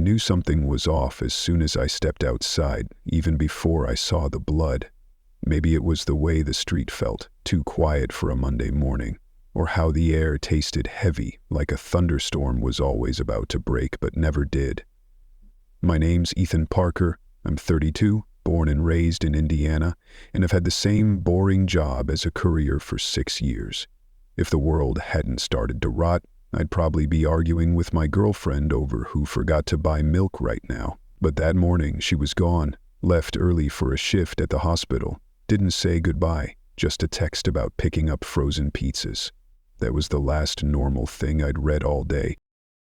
knew something was off as soon as I stepped outside, even before I saw the blood. Maybe it was the way the street felt, too quiet for a Monday morning, or how the air tasted heavy, like a thunderstorm was always about to break but never did. My name's Ethan Parker. I'm 32, born and raised in Indiana, and have had the same boring job as a courier for 6 years. If the world hadn't started to rot, I'd probably be arguing with my girlfriend over who forgot to buy milk right now. But that morning she was gone, left early for a shift at the hospital, didn't say goodbye, just a text about picking up frozen pizzas. That was the last normal thing I'd read all day.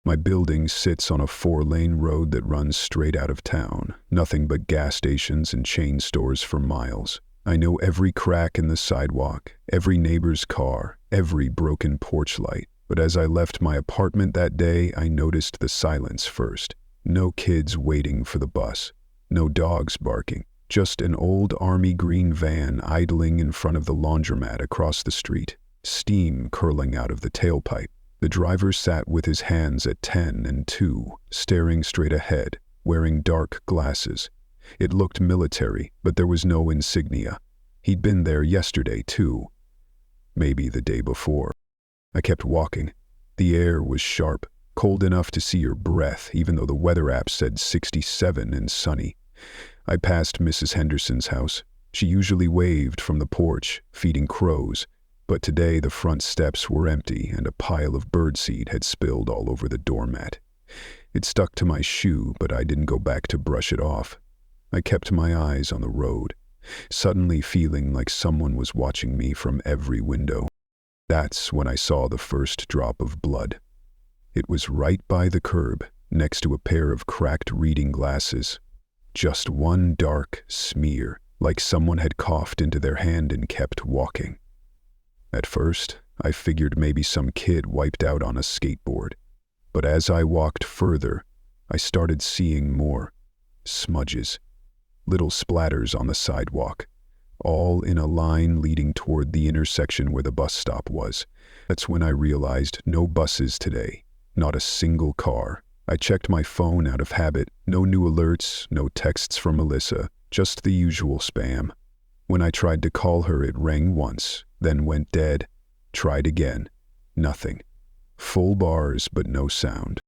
My building sits on a 4-lane road that runs straight out of town, nothing but gas stations and chain stores for miles. I know every crack in the sidewalk, every neighbor's car, every broken porch light. But as I left my apartment that day, I noticed the silence first. No kids waiting for the bus, no dogs barking, just an old army green van idling in front of the laundromat across the street, steam curling out of the tailpipe. The driver sat with his hands at 10 and 2, staring straight ahead, wearing dark glasses. It looked military, but there was no insignia. He'd been there yesterday, too. Maybe the day before. I kept walking. The air was sharp, cold enough to see your breath, even though the weather app said 67 and sunny. I passed Mrs. Henderson's house. She usually waved from the porch, feeding crows, but today the front steps were empty and a pile of birdseed had spilled all over the doormat. It stuck to my shoe, but I didn't go back to brush it off. I kept my eyes on the road, suddenly feeling like someone was watching me from every window. That's when I saw the first drop of blood. It was right by the curb, next to a pair of cracked reading glasses. Just one dark smear, like someone had coughed into their hand and kept walking. At first, I figured maybe some kid wiped out on a skateboard. But as I walked further, I started seeing more. Smudges. Little splatters on the sidewalk. All in a line leading toward the intersection where the bus stop was. That's when I realized no buses today, not a single car. I checked my phone out of habit, no new alerts, no texts from Melissa, just the usual spam. When I tried to call her, it rang once, then went dead. Tried again. Nothing. Full bars, but no sound.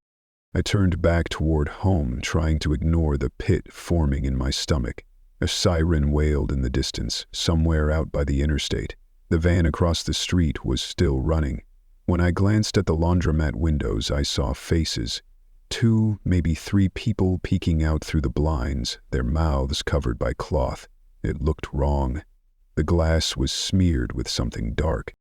I turned back toward home, trying to ignore the pit forming in my stomach. A siren wailed in the distance, somewhere out by the interstate. The van across the street was still running. When I glanced at the laundromat windows, I saw faces. 2, maybe 3 people peeking out through the blinds, their mouths covered by cloth. It looked wrong. The glass was smeared with something dark.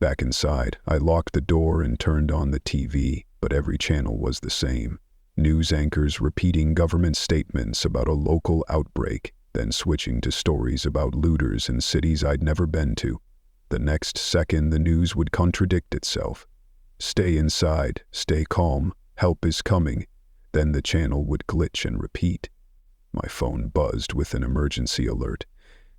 Back inside, I locked the door and turned on the TV, but every channel was the same. News anchors repeating government statements about a local outbreak, then switching to stories about looters in cities I'd never been to. The next second, the news would contradict itself. Stay inside, stay calm, help is coming. Then the channel would glitch and repeat. My phone buzzed with an emergency alert.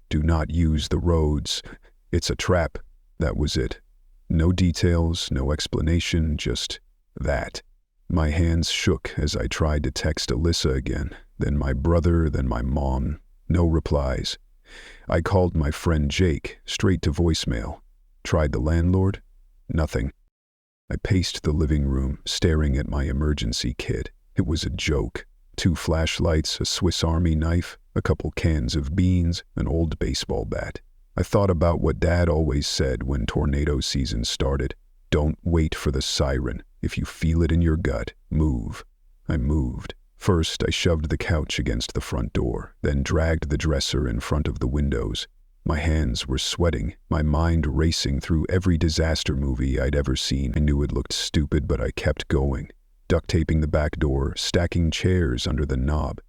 Do not use the roads. It's a trap. That was it. No details, no explanation, just that. My hands shook as I tried to text Alyssa again, then my brother, then my mom. No replies. I called my friend Jake, straight to voicemail. Tried the landlord? Nothing. I paced the living room, staring at my emergency kit. It was a joke. 2 flashlights, a Swiss Army knife, a couple cans of beans, an old baseball bat. I thought about what Dad always said when tornado season started. Don't wait for the siren. If you feel it in your gut, move. I moved. First, I shoved the couch against the front door, then dragged the dresser in front of the windows. My hands were sweating, my mind racing through every disaster movie I'd ever seen. I knew it looked stupid, but I kept going. Duct taping the back door, stacking chairs under the knob.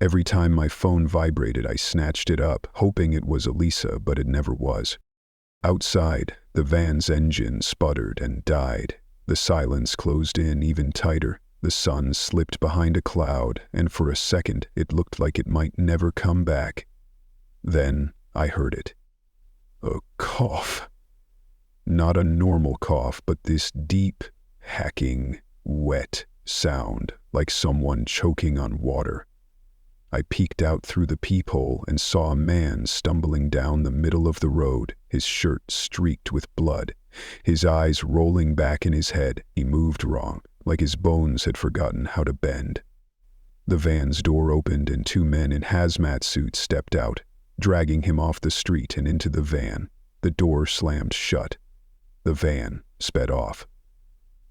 Every time my phone vibrated, I snatched it up, hoping it was Elisa, but it never was. Outside, the van's engine sputtered and died. The silence closed in even tighter. The sun slipped behind a cloud, and for a second it looked like it might never come back. Then I heard it. A cough. Not a normal cough, but this deep, hacking, wet sound, like someone choking on water. I peeked out through the peephole and saw a man stumbling down the middle of the road, his shirt streaked with blood, his eyes rolling back in his head. He moved wrong, like his bones had forgotten how to bend. The van's door opened and two men in hazmat suits stepped out, dragging him off the street and into the van. The door slammed shut. The van sped off.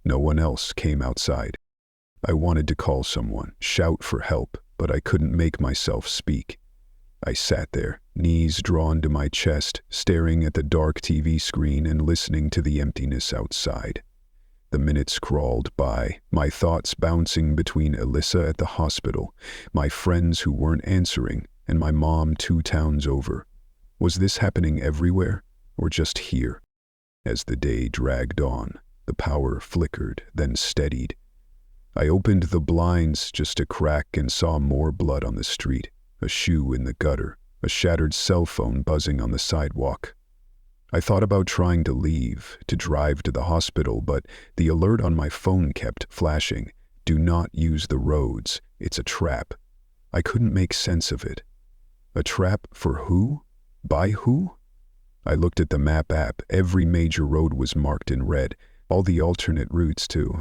No one else came outside. I wanted to call someone, shout for help, but I couldn't make myself speak. I sat there, knees drawn to my chest, staring at the dark TV screen and listening to the emptiness outside. The minutes crawled by, my thoughts bouncing between Alyssa at the hospital, my friends who weren't answering, and my mom 2 towns over. Was this happening everywhere, or just here? As the day dragged on, the power flickered, then steadied. I opened the blinds just a crack and saw more blood on the street, a shoe in the gutter, a shattered cell phone buzzing on the sidewalk. I thought about trying to leave, to drive to the hospital, but the alert on my phone kept flashing. Do not use the roads. It's a trap. I couldn't make sense of it. A trap for who? By who? I looked at the map app. Every major road was marked in red, all the alternate routes too.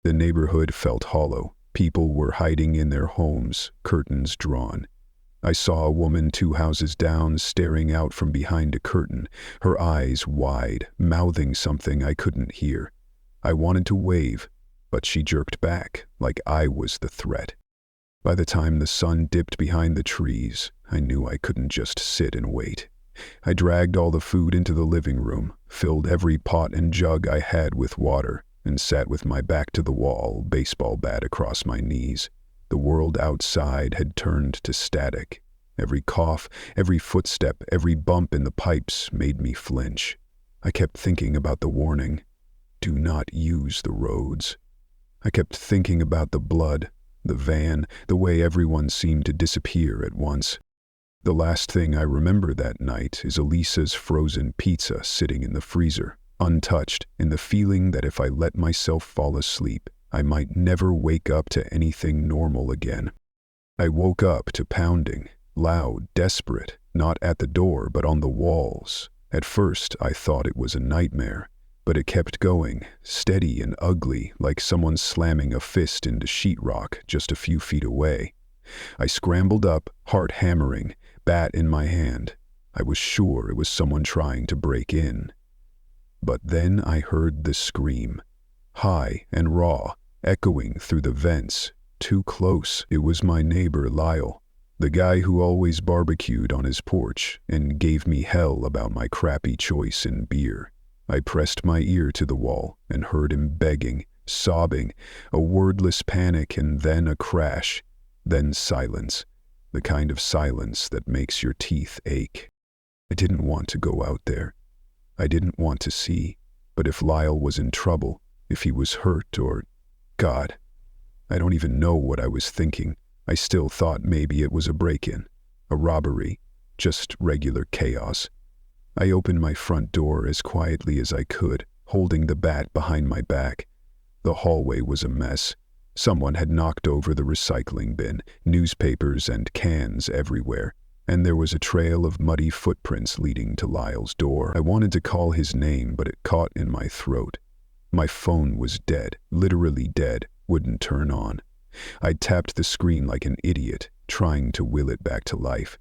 The neighborhood felt hollow. People were hiding in their homes, curtains drawn. I saw a woman 2 houses down staring out from behind a curtain, her eyes wide, mouthing something I couldn't hear. I wanted to wave, but she jerked back, like I was the threat. By the time the sun dipped behind the trees, I knew I couldn't just sit and wait. I dragged all the food into the living room, filled every pot and jug I had with water, and sat with my back to the wall, baseball bat across my knees. The world outside had turned to static. Every cough, every footstep, every bump in the pipes made me flinch. I kept thinking about the warning. Do not use the roads. I kept thinking about the blood, the van, the way everyone seemed to disappear at once. The last thing I remember that night is Elisa's frozen pizza sitting in the freezer, untouched, and the feeling that if I let myself fall asleep, I might never wake up to anything normal again. I woke up to pounding, loud, desperate, not at the door but on the walls. At first I thought it was a nightmare, but it kept going, steady and ugly, like someone slamming a fist into sheetrock just a few feet away. I scrambled up, heart hammering, bat in my hand. I was sure it was someone trying to break in. But then I heard the scream, high and raw, echoing through the vents, too close. It was my neighbor Lyle, the guy who always barbecued on his porch and gave me hell about my crappy choice in beer. I pressed my ear to the wall and heard him begging, sobbing, a wordless panic and then a crash, then silence, the kind of silence that makes your teeth ache. I didn't want to go out there. I didn't want to see, but if Lyle was in trouble, if he was hurt or, God, I don't even know what I was thinking. I still thought maybe it was a break-in, a robbery, just regular chaos. I opened my front door as quietly as I could, holding the bat behind my back. The hallway was a mess. Someone had knocked over the recycling bin, newspapers and cans everywhere, and there was a trail of muddy footprints leading to Lyle's door. I wanted to call his name, but it caught in my throat. My phone was dead, literally dead, wouldn't turn on. I tapped the screen like an idiot, trying to will it back to life.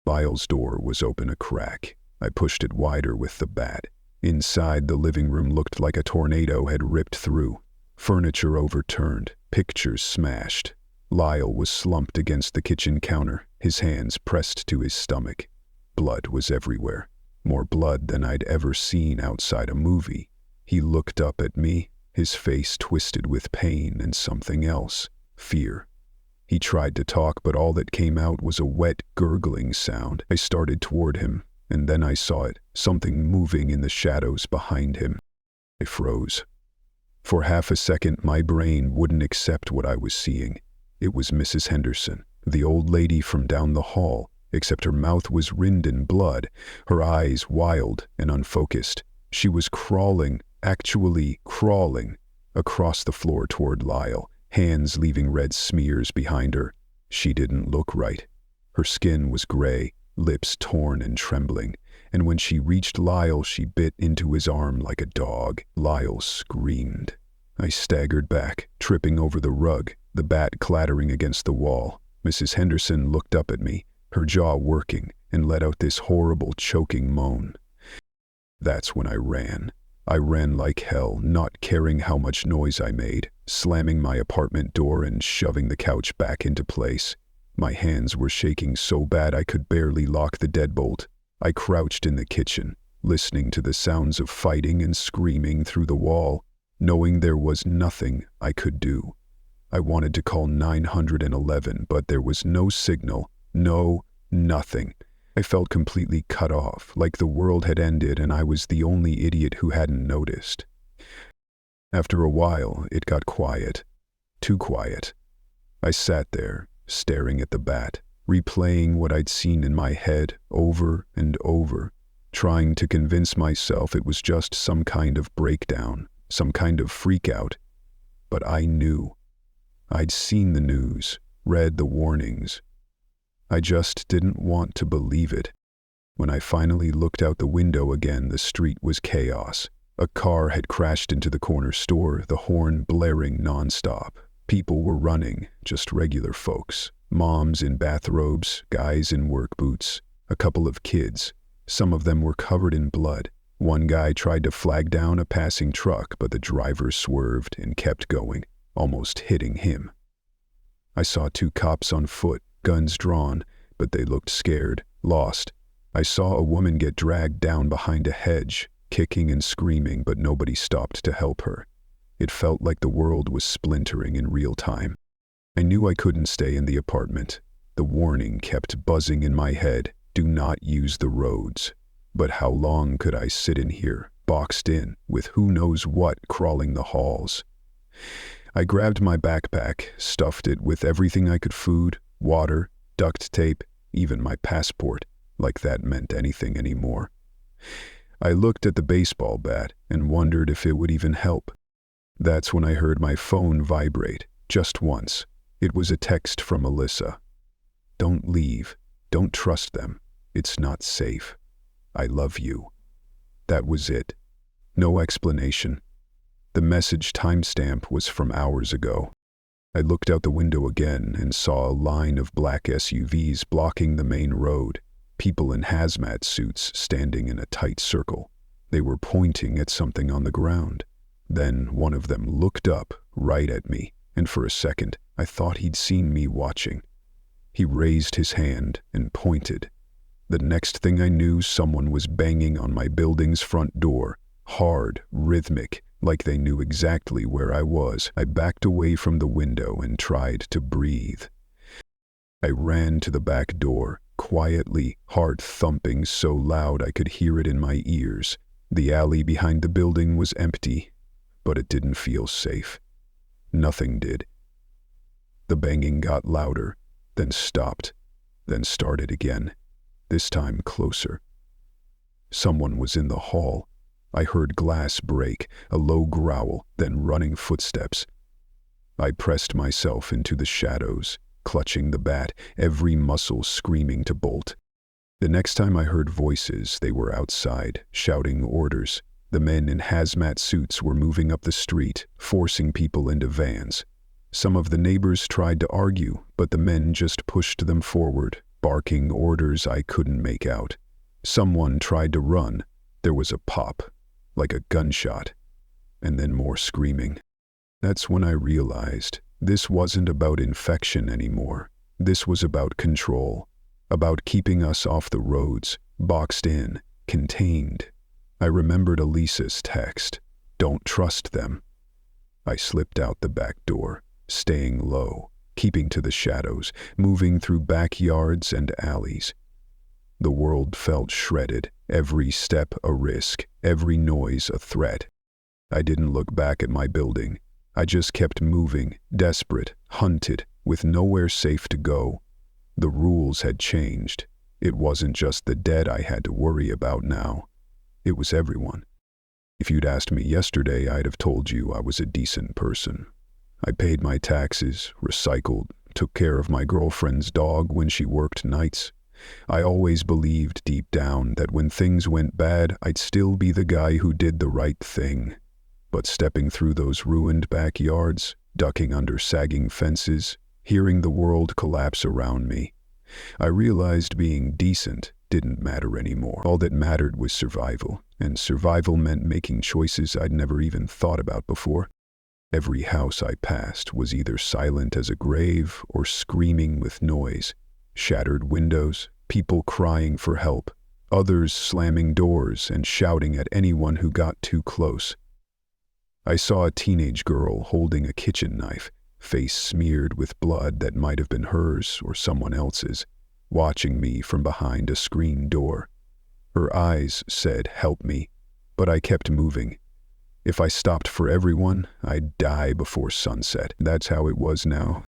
Lyle's door was open a crack. I pushed it wider with the bat. Inside, the living room looked like a tornado had ripped through. Furniture overturned, pictures smashed. Lyle was slumped against the kitchen counter, his hands pressed to his stomach. Blood was everywhere, more blood than I'd ever seen outside a movie. He looked up at me, his face twisted with pain and something else, fear. He tried to talk, but all that came out was a wet, gurgling sound. I started toward him, and then I saw it, something moving in the shadows behind him. I froze. For half a second, my brain wouldn't accept what I was seeing. It was Mrs. Henderson, the old lady from down the hall, except her mouth was rimmed in blood, her eyes wild and unfocused. She was crawling, actually crawling, across the floor toward Lyle, hands leaving red smears behind her. She didn't look right. Her skin was gray, lips torn and trembling, and when she reached Lyle, she bit into his arm like a dog. Lyle screamed. I staggered back, tripping over the rug, the bat clattering against the wall. Mrs. Henderson looked up at me, her jaw working, and let out this horrible, choking moan. That's when I ran. I ran like hell, not caring how much noise I made, slamming my apartment door and shoving the couch back into place. My hands were shaking so bad I could barely lock the deadbolt. I crouched in the kitchen, listening to the sounds of fighting and screaming through the wall, knowing there was nothing I could do. I wanted to call 911, but there was no signal, nothing. I felt completely cut off, like the world had ended and I was the only idiot who hadn't noticed. After a while, it got quiet. Too quiet. I sat there, staring at the bat, replaying what I'd seen in my head over and over, trying to convince myself it was just some kind of breakdown, some kind of freakout. But I knew. I'd seen the news, read the warnings. I just didn't want to believe it. When I finally looked out the window again, the street was chaos. A car had crashed into the corner store, the horn blaring nonstop. People were running, just regular folks. Moms in bathrobes, guys in work boots, a couple of kids. Some of them were covered in blood. One guy tried to flag down a passing truck, but the driver swerved and kept going, almost hitting him. I saw 2 cops on foot, guns drawn, but they looked scared, lost. I saw a woman get dragged down behind a hedge, kicking and screaming, but nobody stopped to help her. It felt like the world was splintering in real time. I knew I couldn't stay in the apartment. The warning kept buzzing in my head, do not use the roads. But how long could I sit in here, boxed in, with who knows what crawling the halls? I grabbed my backpack, stuffed it with everything I could: food, water, duct tape, even my passport, like that meant anything anymore. I looked at the baseball bat and wondered if it would even help. That's when I heard my phone vibrate, just once. It was a text from Alyssa. Don't leave. Don't trust them. It's not safe. I love you. That was it. No explanation. The message timestamp was from hours ago. I looked out the window again and saw a line of black SUVs blocking the main road, people in hazmat suits standing in a tight circle. They were pointing at something on the ground. Then one of them looked up, right at me, and for a second I thought he'd seen me watching. He raised his hand and pointed. The next thing I knew, someone was banging on my building's front door, hard, rhythmic, like they knew exactly where I was. I backed away from the window and tried to breathe. I ran to the back door, quietly, heart thumping so loud I could hear it in my ears. The alley behind the building was empty, but it didn't feel safe. Nothing did. The banging got louder, then stopped, then started again, this time closer. Someone was in the hall. I heard glass break, a low growl, then running footsteps. I pressed myself into the shadows, clutching the bat, every muscle screaming to bolt. The next time I heard voices, they were outside, shouting orders. The men in hazmat suits were moving up the street, forcing people into vans. Some of the neighbors tried to argue, but the men just pushed them forward, barking orders I couldn't make out. Someone tried to run. There was a pop, like a gunshot, and then more screaming. That's when I realized this wasn't about infection anymore. This was about control, about keeping us off the roads, boxed in, contained. I remembered Elisa's text, "Don't trust them." I slipped out the back door, staying low, keeping to the shadows, moving through backyards and alleys. The world felt shredded, every step a risk, every noise a threat. I didn't look back at my building. I just kept moving, desperate, hunted, with nowhere safe to go. The rules had changed. It wasn't just the dead I had to worry about now. It was everyone. If you'd asked me yesterday, I'd have told you I was a decent person. I paid my taxes, recycled, took care of my girlfriend's dog when she worked nights. I always believed deep down that when things went bad, I'd still be the guy who did the right thing. But stepping through those ruined backyards, ducking under sagging fences, hearing the world collapse around me, I realized being decent didn't matter anymore. All that mattered was survival, and survival meant making choices I'd never even thought about before. Every house I passed was either silent as a grave or screaming with noise. Shattered windows, people crying for help, others slamming doors and shouting at anyone who got too close. I saw a teenage girl holding a kitchen knife, face smeared with blood that might have been hers or someone else's, watching me from behind a screen door. Her eyes said, "Help me," but I kept moving. If I stopped for everyone, I'd die before sunset. That's how it was now.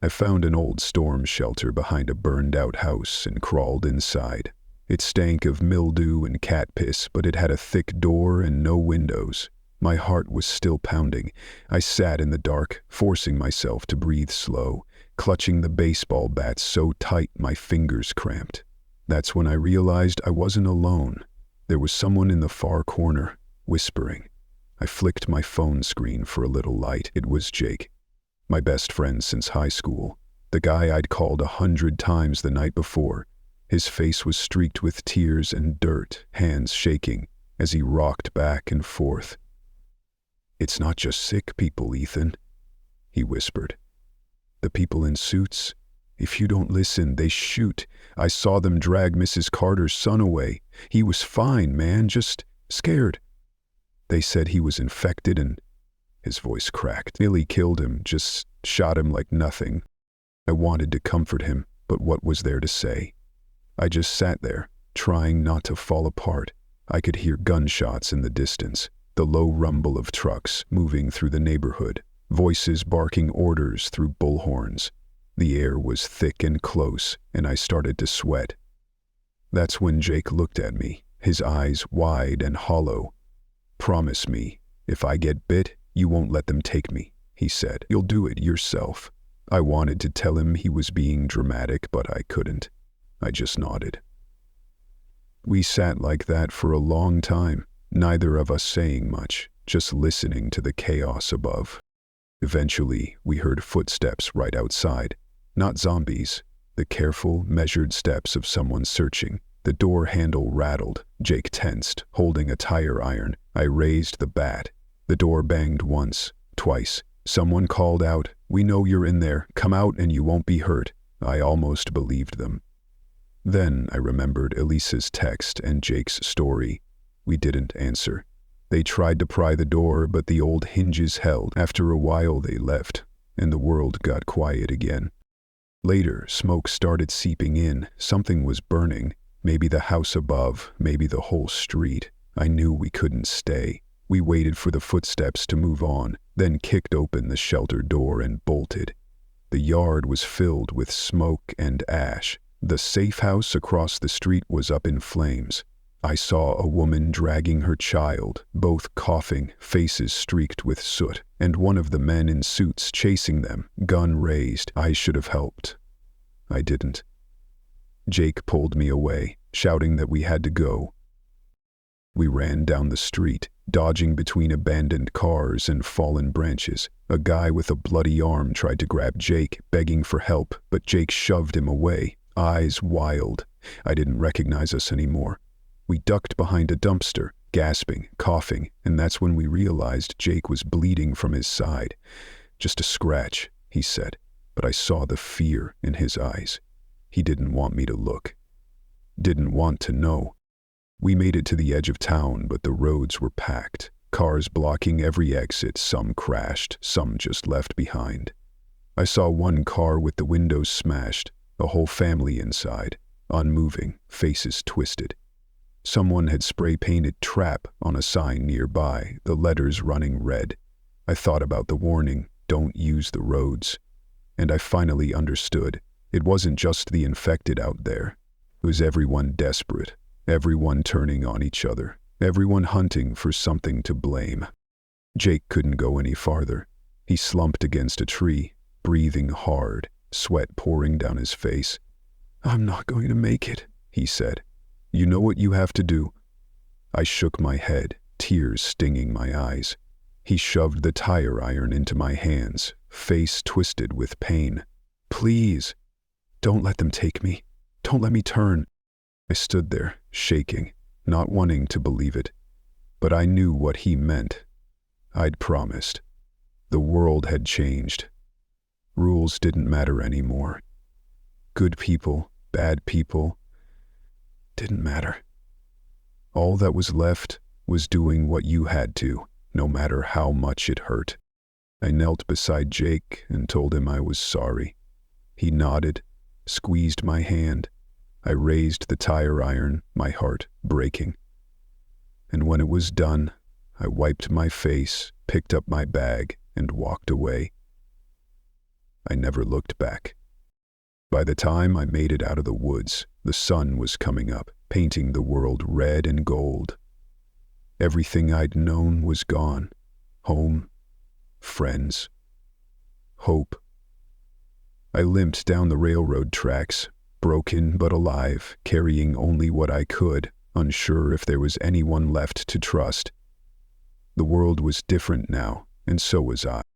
I found an old storm shelter behind a burned-out house and crawled inside. It stank of mildew and cat piss, but it had a thick door and no windows. My heart was still pounding. I sat in the dark, forcing myself to breathe slow, clutching the baseball bat so tight my fingers cramped. That's when I realized I wasn't alone. There was someone in the far corner, whispering. I flicked my phone screen for a little light. It was Jake, my best friend since high school, the guy I'd called 100 times the night before. His face was streaked with tears and dirt, hands shaking as he rocked back and forth. "It's not just sick people, Ethan," he whispered. "The people in suits, if you don't listen, they shoot. I saw them drag Mrs. Carter's son away. He was fine, man, just scared. They said he was infected and..." His voice cracked. "Nearly killed him, just shot him like nothing." I wanted to comfort him, but what was there to say? I just sat there, trying not to fall apart. I could hear gunshots in the distance, the low rumble of trucks moving through the neighborhood, voices barking orders through bullhorns. The air was thick and close, and I started to sweat. That's when Jake looked at me, his eyes wide and hollow. "Promise me, if I get bit, you won't let them take me," he said. "You'll do it yourself." I wanted to tell him he was being dramatic, but I couldn't. I just nodded. We sat like that for a long time, neither of us saying much, just listening to the chaos above. Eventually, we heard footsteps right outside. Not zombies, the careful, measured steps of someone searching. The door handle rattled. Jake tensed, holding a tire iron. I raised the bat. The door banged once, twice. Someone called out, "We know you're in there. Come out and you won't be hurt." I almost believed them. Then I remembered Elisa's text and Jake's story. We didn't answer. They tried to pry the door, but the old hinges held. After a while they left, and the world got quiet again. Later, smoke started seeping in. Something was burning. Maybe the house above, maybe the whole street. I knew we couldn't stay. We waited for the footsteps to move on, then kicked open the shelter door and bolted. The yard was filled with smoke and ash. The safe house across the street was up in flames. I saw a woman dragging her child, both coughing, faces streaked with soot, and one of the men in suits chasing them, gun raised. I should have helped. I didn't. Jake pulled me away, shouting that we had to go. We ran down the street, dodging between abandoned cars and fallen branches. A guy with a bloody arm tried to grab Jake, begging for help, but Jake shoved him away, eyes wild. I didn't recognize us anymore. We ducked behind a dumpster, gasping, coughing, and that's when we realized Jake was bleeding from his side. "Just a scratch," he said, but I saw the fear in his eyes. He didn't want me to look. Didn't want to know. We made it to the edge of town, but the roads were packed, cars blocking every exit. Some crashed, some just left behind. I saw one car with the windows smashed, a whole family inside, unmoving, faces twisted. Someone had spray-painted "trap" on a sign nearby, the letters running red. I thought about the warning, "Don't use the roads." And I finally understood. It wasn't just the infected out there. It was everyone desperate, everyone turning on each other, everyone hunting for something to blame. Jake couldn't go any farther. He slumped against a tree, breathing hard, sweat pouring down his face. "I'm not going to make it," he said. "You know what you have to do." I shook my head, tears stinging my eyes. He shoved the tire iron into my hands, face twisted with pain. "Please, don't let them take me. Don't let me turn." I stood there, shaking, not wanting to believe it. But I knew what he meant. I'd promised. The world had changed. Rules didn't matter anymore. Good people, bad people, didn't matter. All that was left was doing what you had to, no matter how much it hurt. I knelt beside Jake and told him I was sorry. He nodded, squeezed my hand. I raised the tire iron, my heart breaking. And when it was done, I wiped my face, picked up my bag, and walked away. I never looked back. By the time I made it out of the woods, the sun was coming up, painting the world red and gold. Everything I'd known was gone. Home, friends, hope. I limped down the railroad tracks, broken but alive, carrying only what I could, unsure if there was anyone left to trust. The world was different now, and so was I.